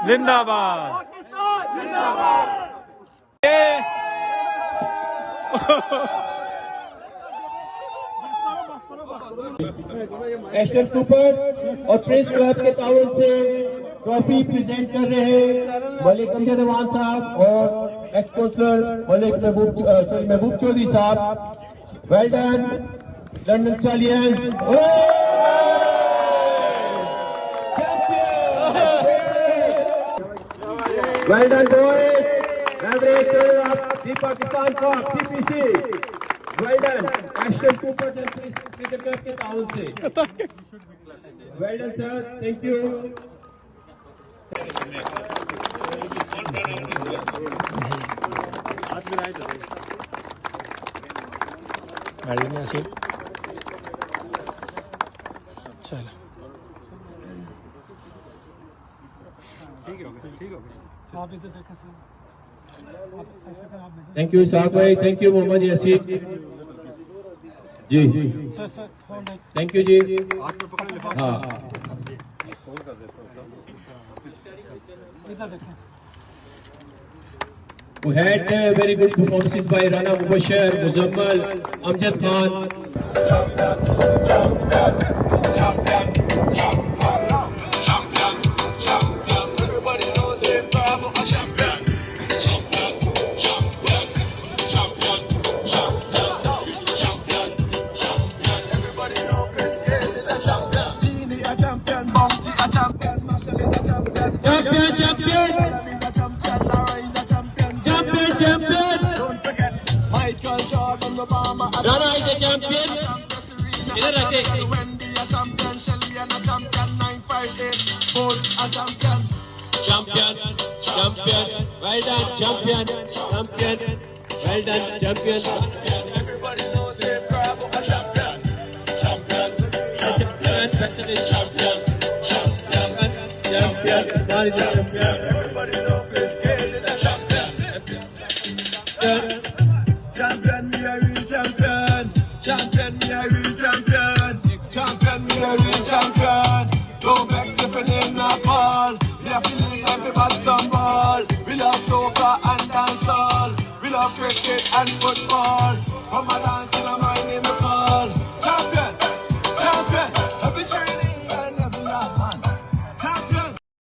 जिंदाबाद Yes. Asian super और press club के ताउन से ट्रॉफी प्रेजेंट कर रहे हैं मलिक अमजद अवान साहब और एक्स काउंसलर मलिक महबूब चौधरी साहब। Well done London stallions. Well done boys. Average turn up the Pakistan cup TPC। Well done, Ashton Cooper and Cricket Club के ताउन से। Well done sir, thank you. गाड़ी में ऐसे चलो ठीक हो गया आप इधर देखा सर। Thank you साहब भाई, thank you Mohammad Yasin ji. Thank you जी। हाँ We had very good performances by Rana Mubashir, Muzammal, Amjad Khan. Rana is a champion. Wendy a champion, Shelly and a champion, 958 Bulls a champion. Champion. Well done, champion. Well done, champion. Everybody knows him, Bravo a champion. Champion. Everybody knows Chris Gayle is a champion. Champion, me a real champion. Champion, me a real champion. Champion, me a real champion. Don't vex if your name not call. We have to leave everybody some ball. We love soca and dancehall. We love cricket and football. Come on.